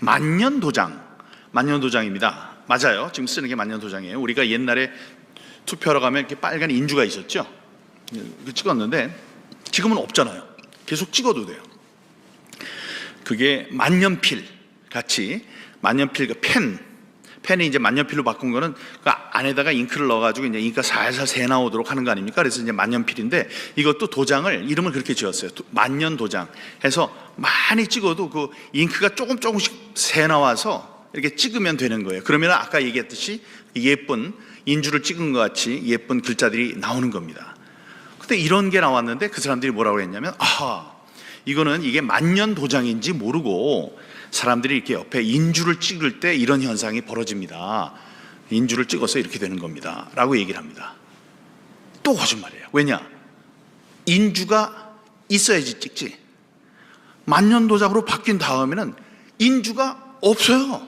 만년도장, 만년도장입니다. 맞아요. 지금 쓰는 게 만년도장이에요. 우리가 옛날에 투표하러 가면 이렇게 빨간 인주가 있었죠. 찍었는데 지금은 없잖아요. 계속 찍어도 돼요. 그게 만년필 같이, 만년필 그 펜이 이제 만년필로 바꾼 거는 그 안에다가 잉크를 넣어가지고 이제 잉크가 살살 새 나오도록 하는 거 아닙니까? 그래서 이제 만년필인데, 이것도 도장을 이름을 그렇게 지었어요. 만년도장 해서 많이 찍어도 그 잉크가 조금씩 새 나와서 이렇게 찍으면 되는 거예요. 그러면 아까 얘기했듯이 예쁜 인주를 찍은 것 같이 예쁜 글자들이 나오는 겁니다. 근데 이런 게 나왔는데 그 사람들이 뭐라고 했냐면, 이거는 이게 만년도장인지 모르고 사람들이 이렇게 옆에 인주를 찍을 때 이런 현상이 벌어집니다. 인주를 찍어서 이렇게 되는 겁니다 라고 얘기를 합니다. 또 거짓말이에요. 왜냐? 인주가 있어야지 찍지. 만년도장으로 바뀐 다음에는 인주가 없어요.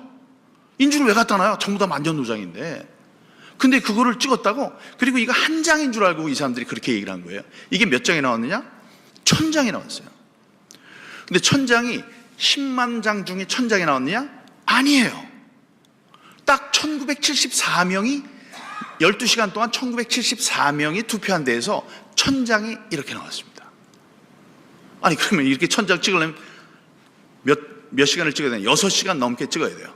인주를 왜 갖다 놔요? 전부 다 만년도장인데. 근데 그거를 찍었다고, 그리고 이거 한 장인 줄 알고 이 사람들이 그렇게 얘기를 한 거예요. 이게 몇 장이 나왔느냐? 1000장이 나왔어요. 근데 1000장이 10만 장 중에 1000장이 나왔느냐? 아니에요. 딱 1974명이 12시간 동안 1974명이 투표한 데에서 1000장이 이렇게 나왔습니다. 아니 그러면 이렇게 1000장 찍으려면 몇 시간을 찍어야 되냐? 6시간 넘게 찍어야 돼요.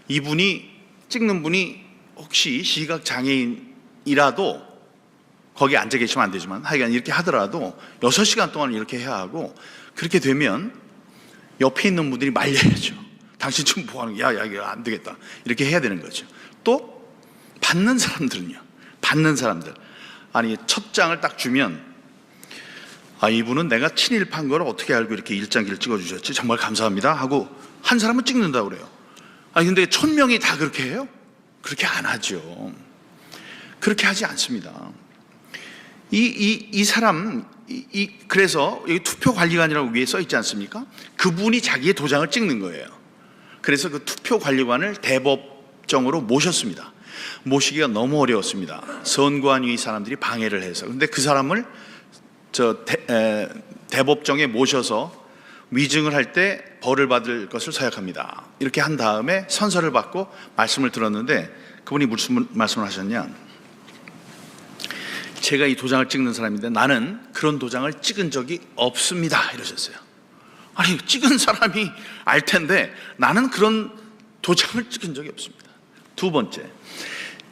이분이 찍는 분이 혹시 시각장애인이라도 거기 앉아 계시면 안 되지만 하여간 이렇게 하더라도 6시간 동안 이렇게 해야 하고, 그렇게 되면 옆에 있는 분들이 말려야죠. 당신 지금 뭐 하는 거야? 야, 이거 안 되겠다. 이렇게 해야 되는 거죠. 또 받는 사람들은요. 받는 사람들. 아니 첫 장을 딱 주면, 이분은 내가 친일파인 걸 어떻게 알고 이렇게 일장기를 찍어주셨지? 정말 감사합니다 하고 한 사람은 찍는다고 그래요. 근데 1000명이 다 그렇게 해요? 그렇게 안 하죠. 그렇게 하지 않습니다. 이 사람, 그래서 여기 투표관리관이라고 위에 써 있지 않습니까? 그분이 자기의 도장을 찍는 거예요. 그래서 그 투표관리관을 대법정으로 모셨습니다. 모시기가 너무 어려웠습니다. 선관위 사람들이 방해를 해서. 근데 그 사람을 대법정에 모셔서 위증을 할 때 벌을 받을 것을 서약합니다. 이렇게 한 다음에 선서를 받고 말씀을 들었는데, 그분이 무슨 말씀을 하셨냐? 제가 이 도장을 찍는 사람인데 나는 그런 도장을 찍은 적이 없습니다 이러셨어요. 아니 찍은 사람이 알 텐데 나는 그런 도장을 찍은 적이 없습니다. 두 번째,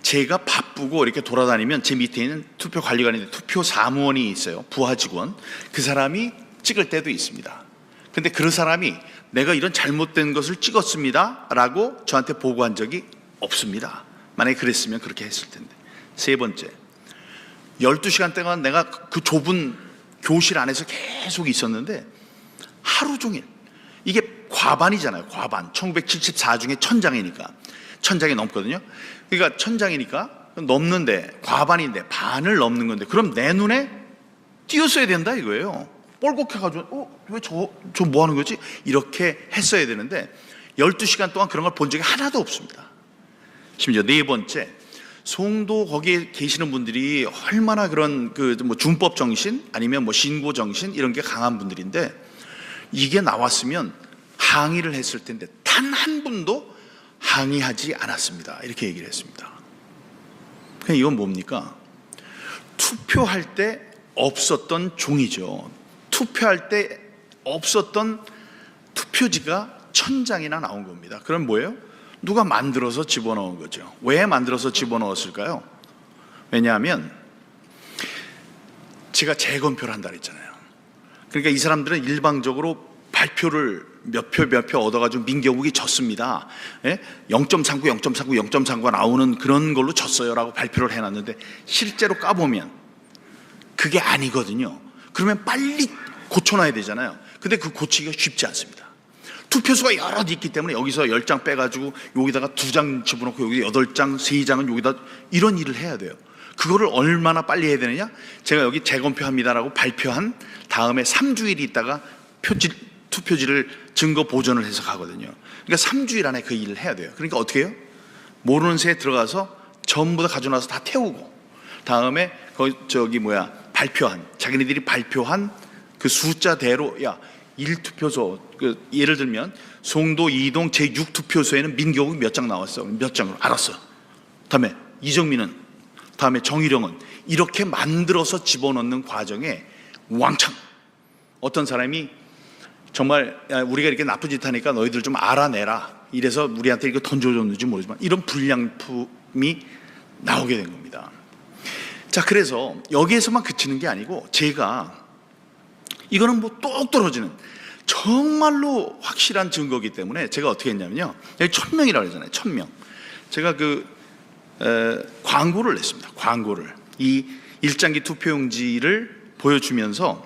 제가 바쁘고 이렇게 돌아다니면 제 밑에 있는 투표관리관인데 투표 사무원이 있어요. 부하 직원. 그 사람이 찍을 때도 있습니다. 근데 그 사람이 내가 이런 잘못된 것을 찍었습니다 라고 저한테 보고한 적이 없습니다. 만약에 그랬으면 그렇게 했을 텐데. 세 번째, 12시간 동안 내가 그 좁은 교실 안에서 계속 있었는데 하루 종일, 이게 과반이잖아요. 과반. 1974 중에 1000장이니까 1000장이 넘거든요. 그러니까 1000장이니까 넘는데, 과반인데 반을 넘는 건데, 그럼 내 눈에 띄었어야 된다 이거예요. 뻘겋해가지고 왜 저 뭐 하는 거지? 이렇게 했어야 되는데 12시간 동안 그런 걸 본 적이 하나도 없습니다. 심지어 네 번째, 송도 거기에 계시는 분들이 얼마나 그런 뭐 준법 정신 아니면 뭐 신고 정신 이런 게 강한 분들인데, 이게 나왔으면 항의를 했을 텐데 단 한 분도 항의하지 않았습니다. 이렇게 얘기를 했습니다. 그냥 이건 뭡니까? 투표할 때 없었던 종이죠. 투표할 때 없었던 투표지가 1000장이나 나온 겁니다. 그럼 뭐예요? 누가 만들어서 집어넣은 거죠. 왜 만들어서 집어넣었을까요? 왜냐하면 제가 재검표를 한다 그랬잖아요. 그러니까 이 사람들은 일방적으로 발표를 몇 표 얻어가지고 민경욱이 졌습니다. 0.39, 0.39, 0.39가 나오는 그런 걸로 졌어요 라고 발표를 해놨는데, 실제로 까보면 그게 아니거든요. 그러면 빨리 고쳐놔야 되잖아요. 근데 그 고치기가 쉽지 않습니다. 투표수가 여럿 있기 때문에 여기서 10장 빼가지고 여기다가 2장 집어넣고 여기 8장, 3장은 여기다, 이런 일을 해야 돼요. 그거를 얼마나 빨리 해야 되느냐? 제가 여기 재검표합니다라고 발표한 다음에 3주일 있다가 투표지를 증거 보존을 해서 가거든요. 그러니까 3주일 안에 그 일을 해야 돼요. 그러니까 어떻게 해요? 모르는 새에 들어가서 전부 다 가져나서 다 태우고, 다음에 발표한, 자기네들이 발표한 그 숫자대로, 야 1투표소, 예를 들면 송도 이동 제6투표소에는 민경욱이 몇 장 나왔어. 몇 장으로 알았어. 다음에 이정민은, 다음에 정일영은, 이렇게 만들어서 집어넣는 과정에 왕창 어떤 사람이 정말 우리가 이렇게 나쁜 짓 하니까 너희들 좀 알아내라, 이래서 우리한테 이거 던져줬는지 모르지만 이런 불량품이 나오게 된 겁니다. 자, 그래서 여기에서만 그치는 게 아니고, 제가 이거는 뭐 똑 떨어지는 정말로 확실한 증거이기 때문에 제가 어떻게 했냐면요, 여기 1000명이라고 그러잖아요. 1000명. 제가 광고를 냈습니다. 광고를, 이 일장기 투표용지를 보여주면서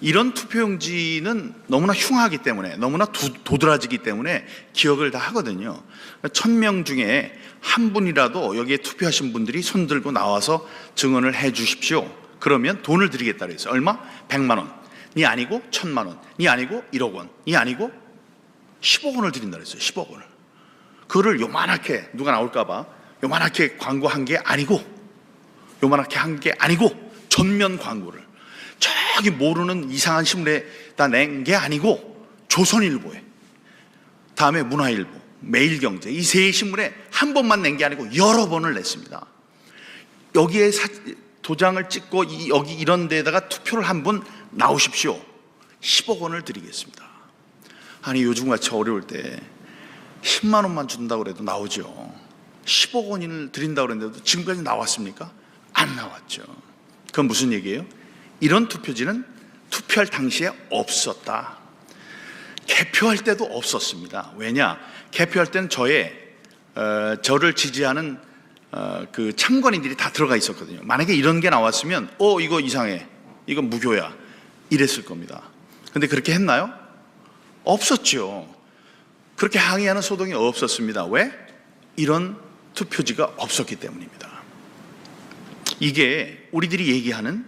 이런 투표용지는 너무나 흉하기 때문에, 너무나 도드라지기 때문에 기억을 다 하거든요. 1000명 중에 한 분이라도 여기에 투표하신 분들이 손들고 나와서 증언을 해 주십시오. 그러면 돈을 드리겠다 그랬어요. 얼마? 100만 원이 아니고 1000만 원이 아니고 1억 원이 아니고 10억 원을 드린다 그랬어요. 10억 원을. 그거를 요만하게, 누가 나올까봐 요만하게 광고한 게 아니고, 전면 광고를 저기 모르는 이상한 신문에다 낸 게 아니고, 조선일보에, 다음에 문화일보, 매일경제, 이 세 신문에 한 번만 낸 게 아니고 여러 번을 냈습니다. 여기에 도장을 찍고 여기 이런 데다가 투표를 한 분 나오십시오. 10억 원을 드리겠습니다. 아니, 요즘같이 어려울 때 10만 원만 준다고 해도 나오죠. 10억 원을 드린다고 그랬는데도 지금까지 나왔습니까? 안 나왔죠. 그건 무슨 얘기예요? 이런 투표지는 투표할 당시에 없었다. 개표할 때도 없었습니다. 왜냐? 개표할 때는 저를 지지하는 그 참관인들이 다 들어가 있었거든요. 만약에 이런 게 나왔으면 이거 이상해, 이거 무교야, 이랬을 겁니다. 근데 그렇게 했나요? 없었죠. 그렇게 항의하는 소동이 없었습니다. 왜? 이런 투표지가 없었기 때문입니다. 이게 우리들이 얘기하는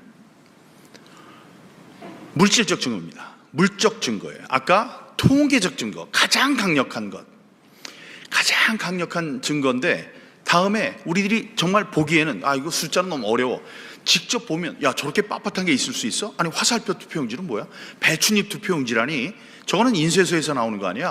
물질적 증거입니다. 물적 증거예요. 아까 통계적 증거, 가장 강력한 증거인데, 다음에 우리들이 정말 보기에는 이거 숫자는 너무 어려워. 직접 보면 저렇게 빳빳한 게 있을 수 있어? 아니, 화살표 투표용지는 뭐야? 배춧잎 투표용지라니, 저거는 인쇄소에서 나오는 거 아니야?